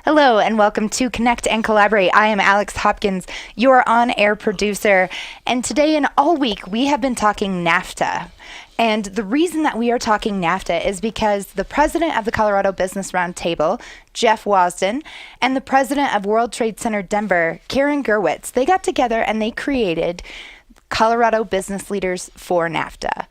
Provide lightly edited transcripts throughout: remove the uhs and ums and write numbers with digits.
Hello and welcome to Connect and Collaborate. I am Alex Hopkins, your on-air producer, and today and all week we have been talking NAFTA. And the reason that we are talking NAFTA is because the president of the Colorado Business Roundtable, Jeff Wasden, and the president of World Trade Center Denver, Karen Gerwitz, they got together and they created Colorado Business Leaders for NAFTA.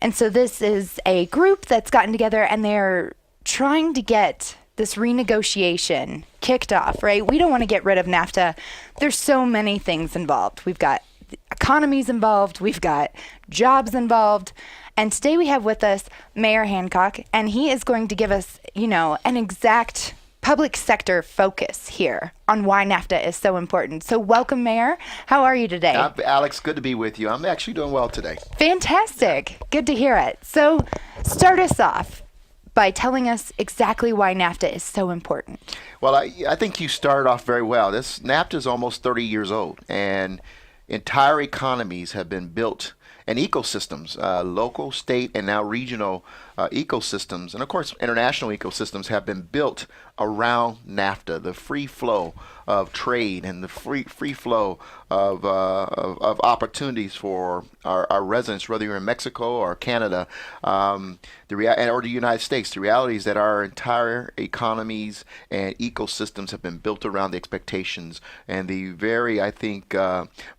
And so this is a group that's gotten together and they're trying to get this renegotiation kicked off, right? We don't want to get rid of NAFTA. There's so many things involved. We've got economies involved. We've got jobs involved. And today we have with us Mayor Hancock, and he is going to give us, an exact public sector focus here on why NAFTA is so important. So welcome, Mayor. How are you today? Alex, good to be with you. I'm actually doing well today. Fantastic. Good to hear it. So start us off by telling us exactly why NAFTA is so important. Well, I think you started off very well. This NAFTA is almost 30 years old, and entire economies have been built, and ecosystems, local, state, and now regional ecosystems, and of course international ecosystems have been built around NAFTA, the free flow of trade and the free flow of opportunities for our residents, whether you're in Mexico or Canada, or the United States. The reality is that our entire economies and ecosystems have been built around the expectations and the very, I think,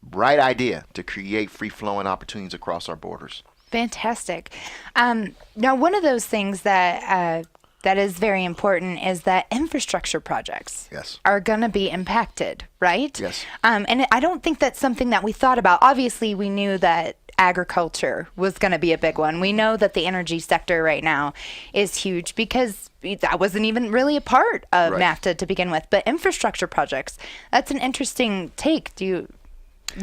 bright idea to create free flowing opportunities across our borders. Fantastic. Now, one of those things that is very important is that infrastructure projects are going to be impacted, right? Yes. And I don't think that's something that we thought about. Obviously, we knew that agriculture was going to be a big one. We know that the energy sector right now is huge because that wasn't even really a part of NAFTA to begin with. But infrastructure projects, that's an interesting take.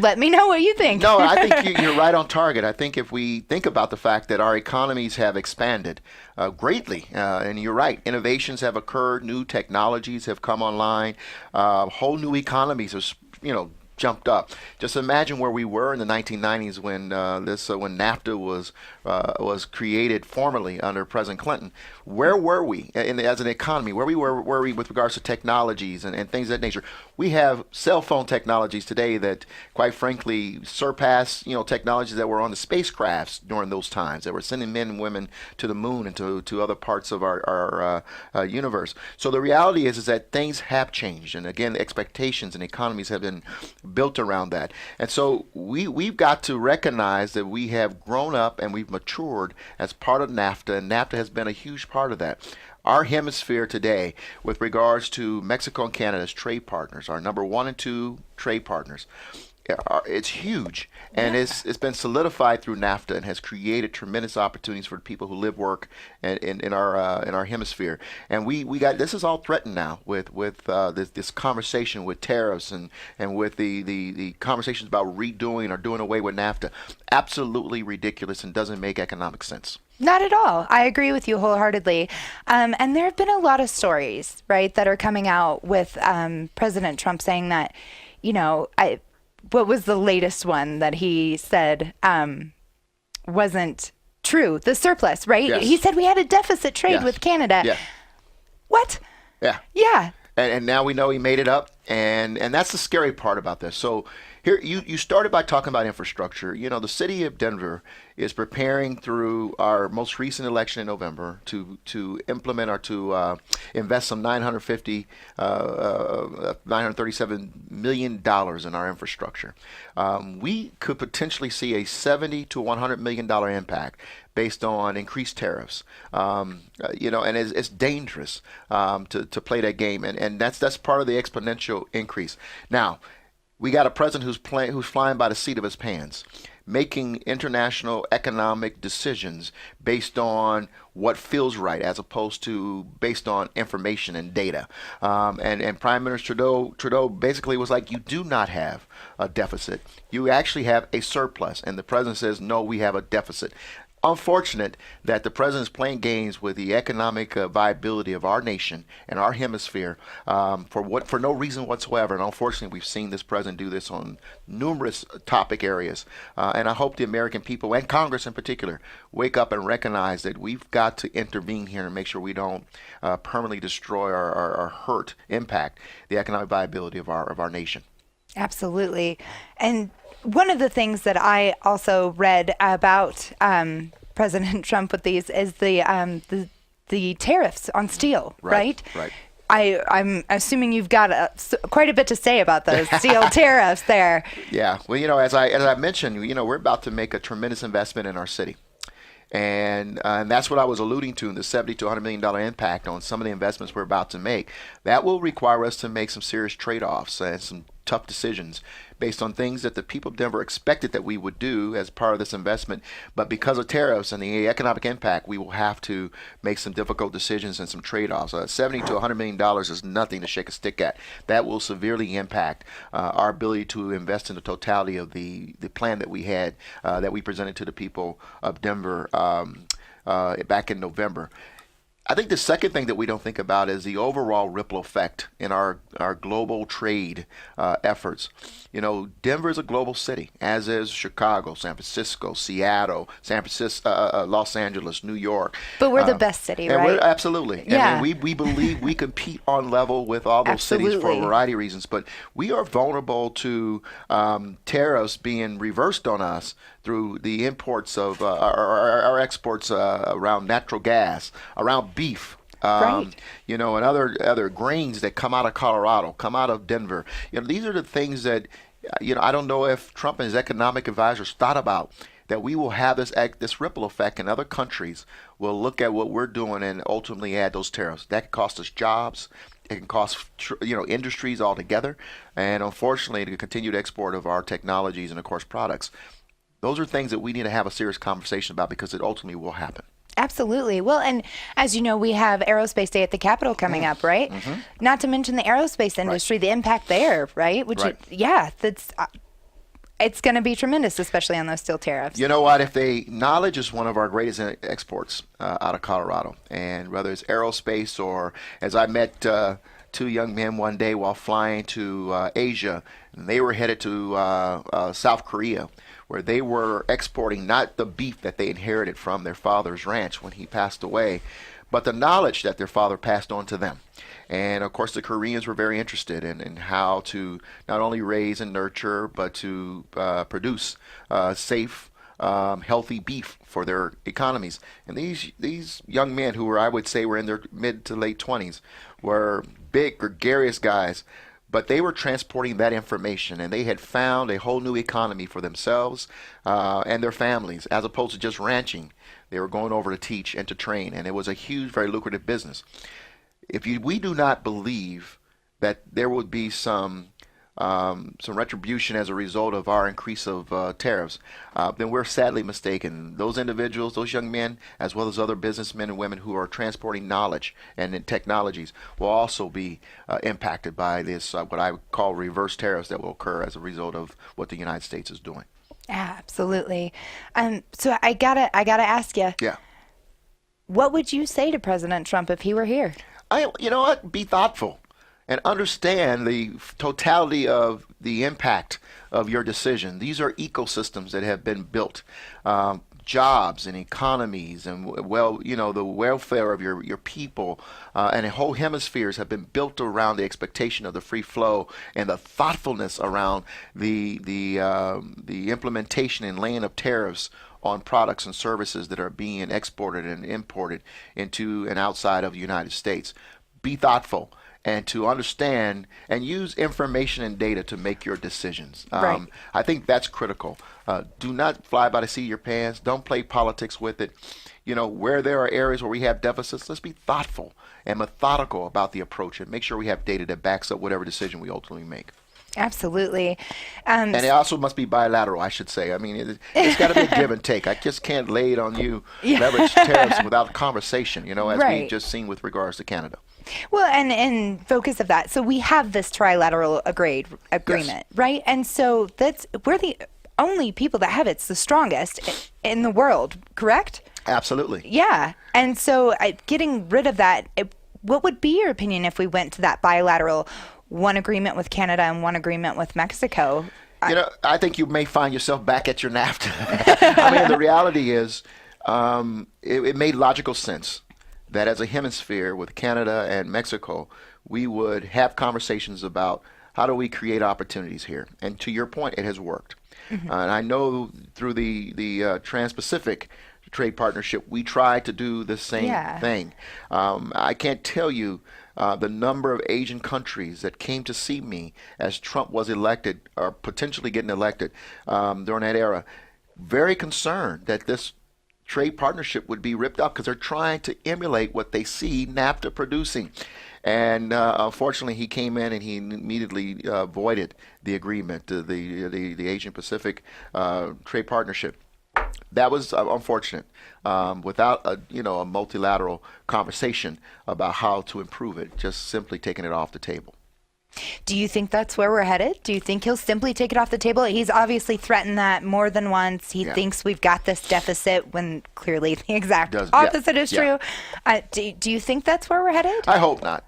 Let me know what you think. No, I think you're right on target. I think if we think about the fact that our economies have expanded greatly, and you're right, innovations have occurred, new technologies have come online, whole new economies have, jumped up. Just imagine where we were in the 1990s when when NAFTA was created formally under President Clinton. Where were we as an economy? Were we with regards to technologies and things of that nature? We have cell phone technologies today that, quite frankly, surpass technologies that were on the spacecrafts during those times that were sending men and women to the moon and to other parts of our universe. So the reality is that things have changed, and again, the expectations and economies have been built around that. And so we've got to recognize that we have grown up and we've matured as part of NAFTA, and NAFTA has been a huge part of that. Our hemisphere today, with regards to Mexico and Canada as trade partners, our number 1 and 2 trade partners, it's huge, and it's been solidified through NAFTA and has created tremendous opportunities for the people who live, work in our hemisphere. And we got this is all threatened now with this conversation with tariffs and with the conversations about redoing or doing away with NAFTA. Absolutely ridiculous and doesn't make economic sense. Not at all. I agree with you wholeheartedly. And there have been a lot of stories, right, that are coming out with President Trump saying that, what was the latest one that he said wasn't true? The surplus, right? Yes. He said we had a deficit trade with Canada. Yeah. What? Yeah. Yeah. And now we know he made it up, and that's the scary part about this. So here you started by talking about infrastructure. The city of Denver is preparing through our most recent election in November to implement or to invest some $937 million in our infrastructure. We could potentially see a $70 to $100 million impact based on increased tariffs, and it's dangerous to play that game, and that's part of the exponential increase. Now, we got a president who's flying by the seat of his pants, making international economic decisions based on what feels right, as opposed to based on information and data. And Prime Minister Trudeau basically was like, you do not have a deficit. You actually have a surplus. And the president says, no, we have a deficit. unfortunate that the president's playing games with the economic viability of our nation and our hemisphere for no reason whatsoever. And unfortunately, we've seen this president do this on numerous topic areas. And I hope the American people and Congress in particular wake up and recognize that we've got to intervene here and make sure we don't permanently destroy or hurt, impact the economic viability of our nation. Absolutely. And one of the things that I also read about President Trump with these is the tariffs on steel, right? Right. I'm assuming you've got quite a bit to say about those steel tariffs there. Yeah. Well, as I mentioned, we're about to make a tremendous investment in our city. And that's what I was alluding to in the $70 to $100 million impact on some of the investments we're about to make. That will require us to make some serious trade-offs and some tough decisions based on things that the people of Denver expected that we would do as part of this investment. But because of tariffs and the economic impact, we will have to make some difficult decisions and some trade-offs. $70 to $100 million is nothing to shake a stick at. That will severely impact our ability to invest in the totality of the plan that we had, that we presented to the people of Denver back in November. I think the second thing that we don't think about is the overall ripple effect in our global trade efforts. Denver is a global city, as is Chicago, San Francisco, Seattle, Los Angeles, New York. But we're the best city, and right? Absolutely. Yeah. I mean, we believe we compete on level with all those cities for a variety of reasons. But we are vulnerable to tariffs being reversed on us through the imports of our exports around natural gas, around beef, right. And other grains that come out of Colorado, come out of Denver. These are the things that, I don't know if Trump and his economic advisors thought about, that we will have this ripple effect, and other countries will look at what we're doing and ultimately add those tariffs. That can cost us jobs. It can cost industries altogether, and unfortunately, the continued export of our technologies and, of course, products. Those are things that we need to have a serious conversation about, because it ultimately will happen. Absolutely. Well, and as you know, we have Aerospace Day at the Capitol coming up, right? Mm-hmm. Not to mention the aerospace industry, the impact there, right? Which, it's going to be tremendous, especially on those steel tariffs. You know what? Knowledge is one of our greatest exports out of Colorado. And whether it's aerospace or, as I met two young men one day while flying to Asia, and they were headed to South Korea, where they were exporting not the beef that they inherited from their father's ranch when he passed away, but the knowledge that their father passed on to them. And of course, the Koreans were very interested in how to not only raise and nurture, but to produce safe, healthy beef for their economies. And these young men, who I would say were in their mid to late 20s, were big, gregarious guys. But they were transporting that information, and they had found a whole new economy for themselves and their families, as opposed to just ranching. They were going over to teach and to train, and it was a huge, very lucrative business. We do not believe that there would be some retribution as a result of our increase of tariffs, then we're sadly mistaken. Those individuals, those young men, as well as other businessmen and women who are transporting knowledge and technologies, will also be impacted by this, what I would call reverse tariffs that will occur as a result of what the United States is doing. Absolutely. So I gotta ask you. Yeah. What would you say to President Trump if he were here? You know what? Be thoughtful and understand the totality of the impact of your decision. These are ecosystems that have been built, jobs and economies, and the welfare of your people, and whole hemispheres have been built around the expectation of the free flow and the thoughtfulness around the implementation and laying of tariffs on products and services that are being exported and imported into and outside of the United States. Be thoughtful and to understand and use information and data to make your decisions. Right. I think that's critical. Do not fly by the seat of your pants. Don't play politics with it. Where there are areas where we have deficits, let's be thoughtful and methodical about the approach and make sure we have data that backs up whatever decision we ultimately make. Absolutely. And it also must be bilateral, I should say. I mean, it's got to be a give and take. I just can't lay it on you, leverage tariffs without conversation, as we've just seen with regards to Canada. Well, and focus of that. So we have this trilateral agreement, yes. right? And so only people that have it. It's the strongest in the world, correct? Absolutely. Yeah. And so getting rid of that, what would be your opinion if we went to that bilateral, one agreement with Canada and one agreement with Mexico? I think you may find yourself back at your NAFTA. I mean, the reality is it made logical sense that as a hemisphere with Canada and Mexico, we would have conversations about how do we create opportunities here. And to your point, it has worked. And I know through the Trans-Pacific Trade Partnership, we tried to do the same thing. I can't tell you the number of Asian countries that came to see me as Trump was elected or potentially getting elected during that era, very concerned that this trade partnership would be ripped up because they're trying to emulate what they see NAFTA producing. And unfortunately, he came in and he immediately voided the agreement, the Asian Pacific Trade Partnership. That was unfortunate. Without a multilateral conversation about how to improve it, just simply taking it off the table. Do you think that's where we're headed? Do you think he'll simply take it off the table? He's obviously threatened that more than once. He thinks we've got this deficit when clearly the exact opposite is true. Do you think that's where we're headed? I hope not.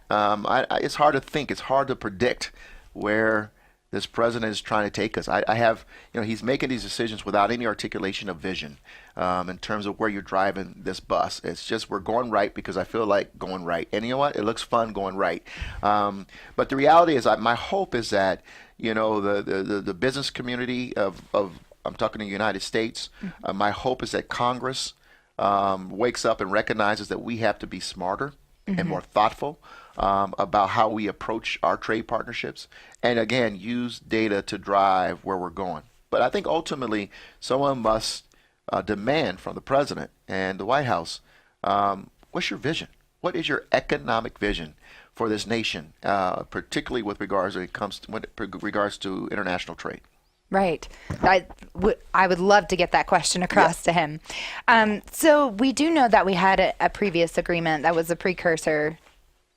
It's hard to think. It's hard to predict where this president is trying to take us. I have, he's making these decisions without any articulation of vision in terms of where you're driving this bus. It's just we're going right because I feel like going right. And you know what? It looks fun going right. But the reality is, my hope is that, the business community of I'm talking to the United States, my hope is that Congress wakes up and recognizes that we have to be smarter and more thoughtful about how we approach our trade partnerships, and again, use data to drive where we're going. But I think ultimately, someone must demand from the president and the White House, what's your vision? What is your economic vision for this nation, particularly with regards to international trade? Right. I would love to get that question across to him. So we do know that we had a previous agreement that was a precursor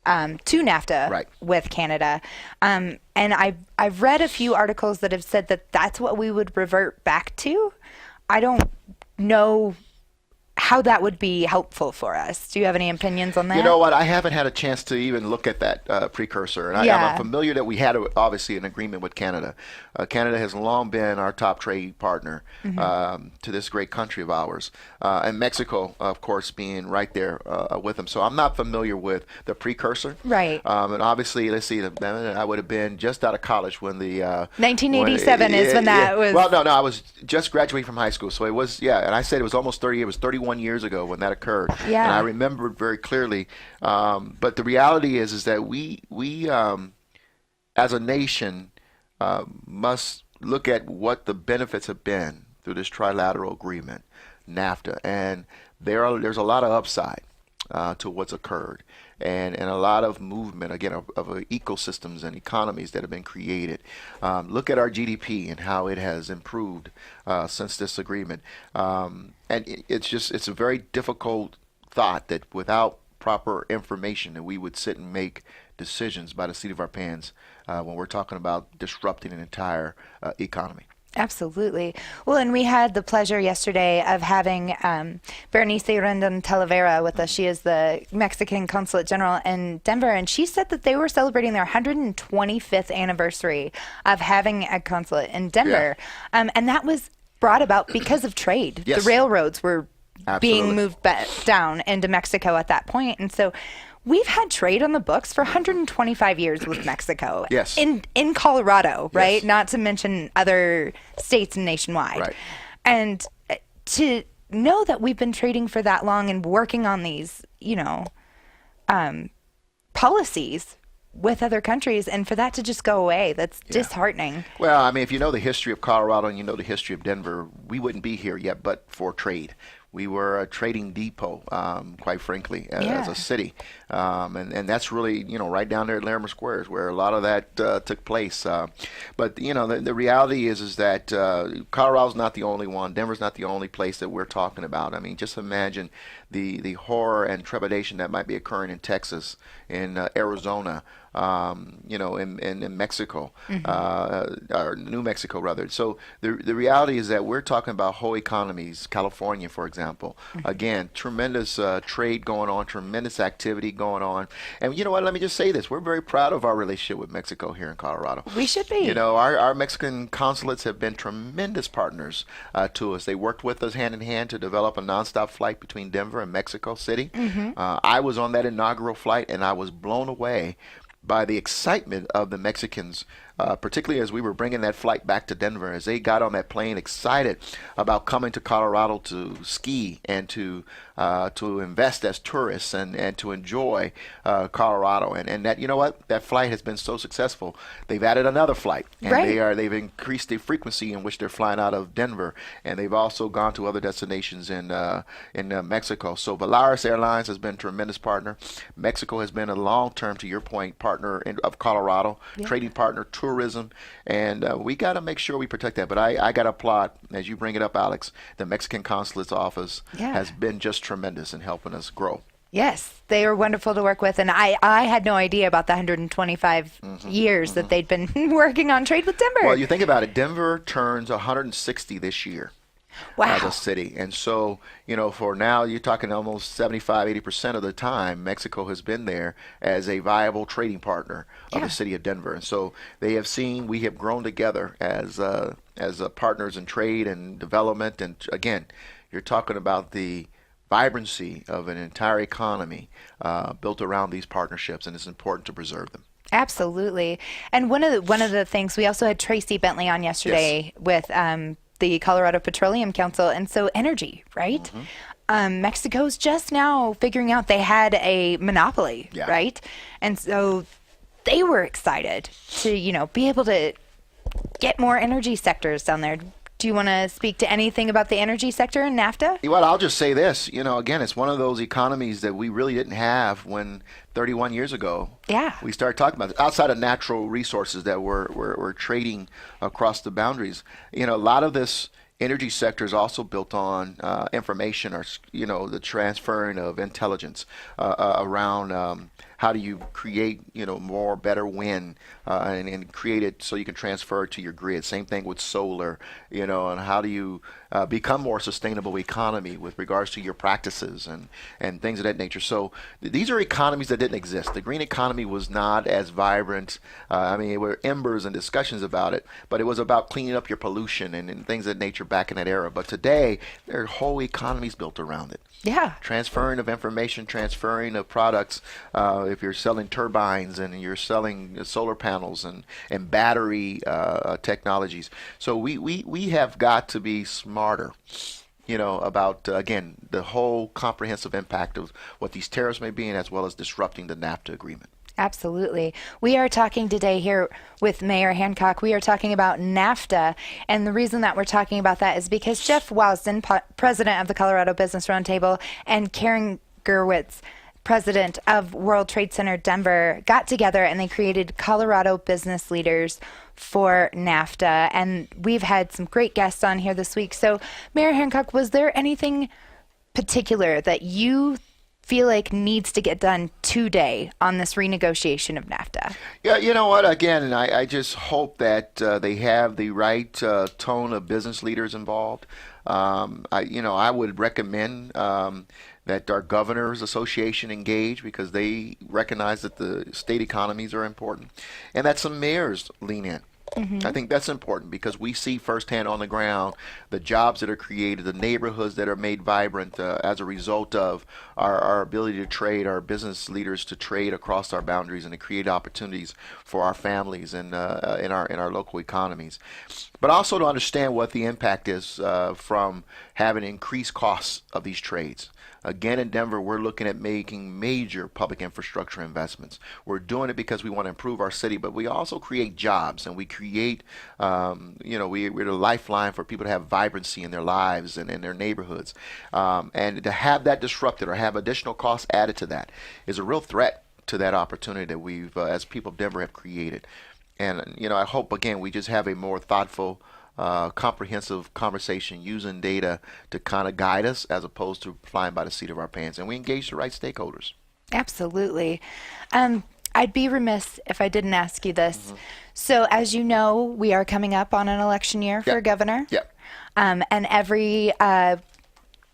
to NAFTA with Canada. And I've read a few articles that have said that that's what we would revert back to. I don't know how that would be helpful for us. Do you have any opinions on that? You know what? I haven't had a chance to even look at that precursor. And I'm familiar that we had, obviously, an agreement with Canada. Canada has long been our top trade partner to this great country of ours. And Mexico, of course, being right there with them. So I'm not familiar with the precursor. Right. And obviously, let's see, I would have been just out of college when the... 1987 is when that was... Well, no, I was just graduating from high school. So it was, and I said it was almost 30 years. It was 31 years ago when that occurred. Yeah. And I remember it very clearly. But the reality is that we as a nation must look at what the benefits have been through this trilateral agreement, NAFTA, and there's a lot of upside to what's occurred, and a lot of movement again of ecosystems and economies that have been created. Look at our GDP and how it has improved since this agreement, and it's a very difficult thought that without proper information that we would sit and make decisions by the seat of our pants when we're talking about disrupting an entire economy. Absolutely. Well, and we had the pleasure yesterday of having Berenice Rendon Talavera with us. She is the Mexican Consulate General in Denver, and she said that they were celebrating their 125th anniversary of having a consulate in Denver. And that was brought about because of trade. Yes. The railroads were Absolutely. being moved down into Mexico at that point. And so we've had trade on the books for 125 years with Mexico. Yes. In Colorado, right? Yes. Not to mention other states nationwide. Right. And to know that we've been trading for that long and working on these, policies with other countries, and for that to just go away, that's disheartening. Well, I mean, if you know the history of Colorado and you know the history of Denver, we wouldn't be here yet but for trade. We were a trading depot, quite frankly, as a city. And that's really, right down there at Larimer Square is where a lot of that took place. But, the reality is that Colorado's not the only one. Denver's not the only place that we're talking about. I mean, just imagine the horror and trepidation that might be occurring in Texas, in Arizona, in Mexico, or New Mexico rather. So the reality is that we're talking about whole economies. California, for example, again, tremendous trade going on, tremendous activity going on. And you know what? Let me just say this: we're very proud of our relationship with Mexico here in Colorado. We should be. You know, our Mexican consulates have been tremendous partners to us. They worked with us hand in hand to develop a nonstop flight between Denver and Mexico City. I was on that inaugural flight, and I was blown away by the excitement of the Mexicans, particularly as we were bringing that flight back to Denver, as they got on that plane excited about coming to Colorado to ski and to invest as tourists and to enjoy Colorado. And that, you know what, that flight has been so successful. They've added another flight, and Right. they've increased the frequency in which they're flying out of Denver, and they've also gone to other destinations in Mexico. So Volaris Airlines has been a tremendous partner. Mexico has been a long-term, to your point, partner of Colorado, trading partner, tourism, and we got to make sure we protect that. But I got to applaud, as you bring it up, Alex, the Mexican consulate's office has been just tremendous in helping us grow. Yes, they are wonderful to work with, and I had no idea about the 125 years that they'd been working on trade with Denver. Well, you think about it, Denver turns 160 this year. Wow. As a city. And so, you know, for now, you're talking almost 75-80% of the time, Mexico has been there as a viable trading partner of the city of Denver. And so they have seen we have grown together as partners in trade and development. And again, you're talking about the vibrancy of an entire economy built around these partnerships, and it's important to preserve them. Absolutely. And one of the things, we also had Tracy Bentley on yesterday with the Colorado Petroleum Council, and so energy, right? Mexico's just now figuring out they had a monopoly, right? And so they were excited to, you know, be able to get more energy sectors down there. Do you want to speak to anything about the energy sector in NAFTA? Well, I'll just say this. You know, again, it's one of those economies that we really didn't have when 31 years ago we started talking about it. Outside of natural resources that we're trading across the boundaries. You know, a lot of this energy sector is also built on information, or, you know, the transferring of intelligence around how do you create, you know, more better wind and create it so you can transfer it to your grid. Same thing with solar, you know, and how do you become more sustainable economy with regards to your practices and things of that nature. So these are economies that didn't exist. The green economy was not as vibrant. I mean, there were embers and discussions about it, but it was about cleaning up your pollution and things of that nature back in that era. But today, there are whole economies built around it. Yeah. Transferring of information, transferring of products. If you're selling turbines and you're selling solar panels and battery technologies. So we have got to be smarter, you know, about, again, the whole comprehensive impact of what these tariffs may be, and as well as disrupting the NAFTA agreement. Absolutely. We are talking today here with Mayor Hancock. We are talking about NAFTA. And the reason that we're talking about that is because Jeff Wosden, president of the Colorado Business Roundtable, and Karen Gerwitz, president of World Trade Center Denver, got together and they created Colorado Business Leaders for NAFTA. And we've had some great guests on here this week. So, Mayor Hancock, was there anything particular that you feel like needs to get done today on this renegotiation of NAFTA? Yeah, you know what? Again, I just hope that they have the right tone of business leaders involved. I would recommend that our Governors Association engage, because they recognize that the state economies are important, and that some mayors lean in. I think that's important because we see firsthand on the ground the jobs that are created, the neighborhoods that are made vibrant as a result of our ability to trade, our business leaders to trade across our boundaries and to create opportunities for our families and in our local economies. But also to understand what the impact is from having increased costs of these trades. Again, in Denver, we're looking at making major public infrastructure investments. We're doing it because we want to improve our city, but we also create jobs, and we create, we're the lifeline for people to have vibrancy in their lives and in their neighborhoods. And to have that disrupted or have additional costs added to that is a real threat to that opportunity that we've, as people of Denver, have created. And, you know, I hope, again, we just have a more thoughtful, comprehensive conversation using data to kind of guide us as opposed to flying by the seat of our pants. And we engage the right stakeholders. Absolutely. I'd be remiss if I didn't ask you this. So, as you know, we are coming up on an election year for governor. Yep. And every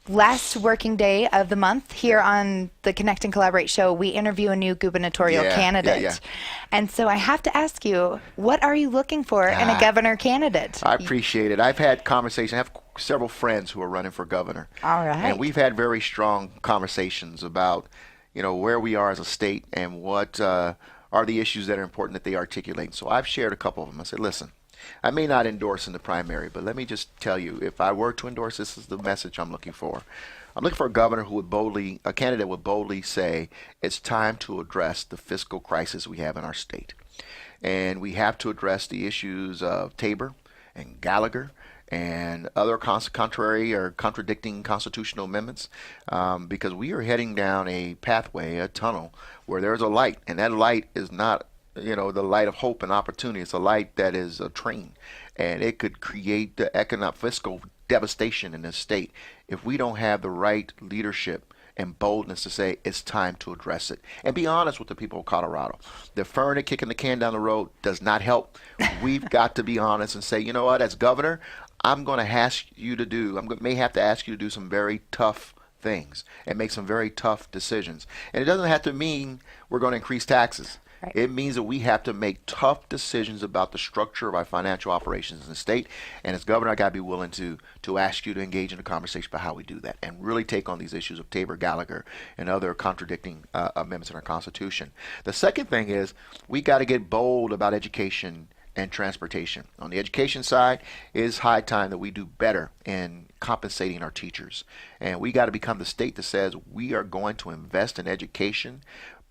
last working day of the month here on the Connect and Collaborate show, we interview a new gubernatorial candidate. And so I have to ask you, what are you looking for in a governor candidate? I appreciate it. I've had conversations. I have several friends who are running for governor. All right. And we've had very strong conversations about, where we are as a state and what are the issues that are important that they articulate. So I've shared a couple of them. I said, listen, I may not endorse in the primary, but let me just tell you, if I were to endorse, this is the message I'm looking for. I'm looking for a governor who would a candidate would boldly say, it's time to address the fiscal crisis we have in our state. And we have to address the issues of Tabor and Gallagher and other contrary or contradicting constitutional amendments, because we are heading down a pathway, a tunnel, where there's a light, and that light is not the light of hope and opportunity. It's a light that is a train, and it could create the economic fiscal devastation in this state if we don't have the right leadership and boldness to say it's time to address it and be honest with the people of Colorado. Deferring it, kicking the can down the road does not help. We've got to be honest and say, you know what, as governor, I'm going to ask you to do, may have to ask you to do some very tough things and make some very tough decisions. And it doesn't have to mean we're going to increase taxes. Right. It means that we have to make tough decisions about the structure of our financial operations in the state. And as governor, I got to be willing to ask you to engage in a conversation about how we do that and really take on these issues of Tabor, Gallagher, and other contradicting amendments in our Constitution. The second thing is we got to get bold about education and transportation. On the education side, it is high time that we do better in compensating our teachers. And we got to become the state that says we are going to invest in education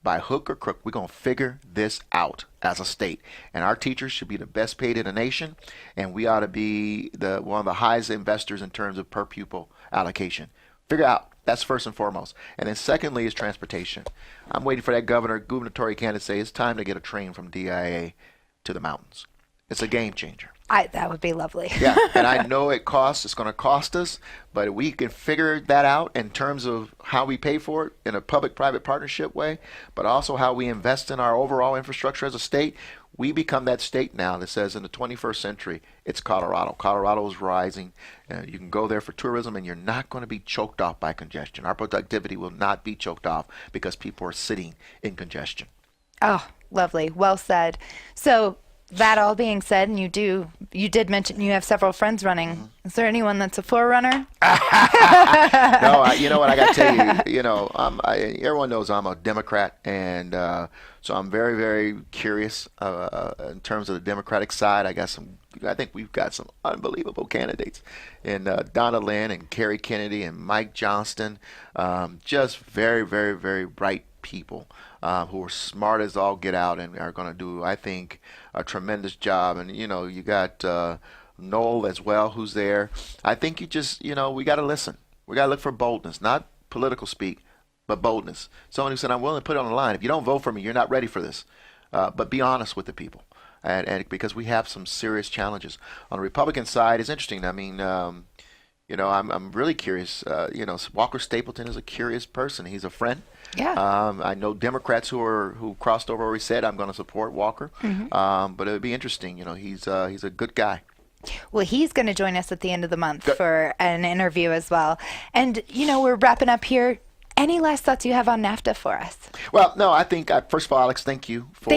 by hook or crook. We're going to figure this out as a state. And our teachers should be the best paid in the nation. And we ought to be one of the highest investors in terms of per pupil allocation. Figure out. That's first and foremost. And then secondly is transportation. I'm waiting for that gubernatorial candidate to say it's time to get a train from DIA to the mountains. It's a game changer. That would be lovely. Yeah, and I know it's going to cost us, but we can figure that out in terms of how we pay for it in a public-private partnership way, but also how we invest in our overall infrastructure as a state. We become that state now that says in the 21st century, it's Colorado. Colorado is rising. You can go there for tourism, and you're not going to be choked off by congestion. Our productivity will not be choked off because people are sitting in congestion. Oh, lovely. Well said. So, that all being said, and you did mention you have several friends running. Mm-hmm. Is there anyone that's a forerunner? No, you know what I got to tell you. Everyone knows I'm a Democrat, and so I'm very, very curious in terms of the Democratic side. I think we've got some unbelievable candidates in Donna Lynn and Kerry Kennedy and Mike Johnston. Just very, very, very bright people who are smart as all get out and are going to do, I think, a tremendous job. And, you got Noel as well, who's there. I think we got to listen. We got to look for boldness, not political speak, but boldness. Someone who said, I'm willing to put it on the line. If you don't vote for me, you're not ready for this. But be honest with the people. And because we have some serious challenges. On the Republican side, it's interesting. I mean, I'm really curious. Walker Stapleton is a curious person. He's a friend. Yeah. I know Democrats who crossed over already said I'm going to support Walker. Mm-hmm. But it would be interesting. He's a good guy. Well, he's going to join us at the end of the month for an interview as well. And we're wrapping up here. Any last thoughts you have on NAFTA for us? Well, no, I think, first of all, Alex, thank you for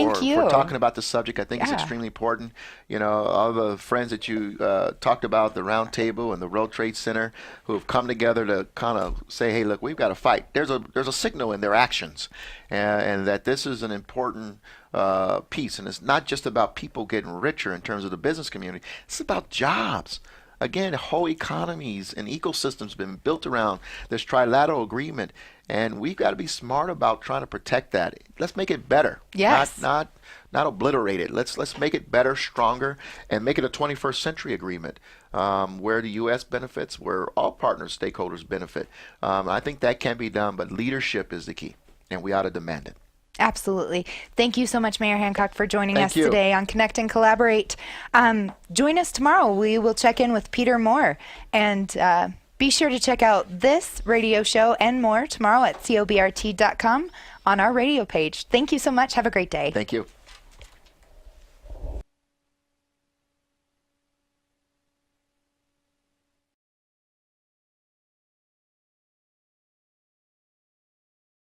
talking about this subject. I think it's extremely important. All the friends that you talked about, the Roundtable and the World Trade Center, who have come together to kind of say, hey, look, we've got to fight. There's a signal in their actions, and that this is an important piece. And it's not just about people getting richer in terms of the business community. It's about jobs. Again, whole economies and ecosystems have been built around this trilateral agreement, and we've got to be smart about trying to protect that. Let's make it better. Yes. Not obliterate it. Let's make it better, stronger, and make it a 21st century agreement where the U.S. benefits, where all partners, stakeholders benefit. I think that can be done, but leadership is the key, and we ought to demand it. Absolutely. Thank you so much, Mayor Hancock, for joining us today on Connect and Collaborate. Join us tomorrow. We will check in with Peter Moore. And be sure to check out this radio show and more tomorrow at cobrt.com on our radio page. Thank you so much. Have a great day. Thank you.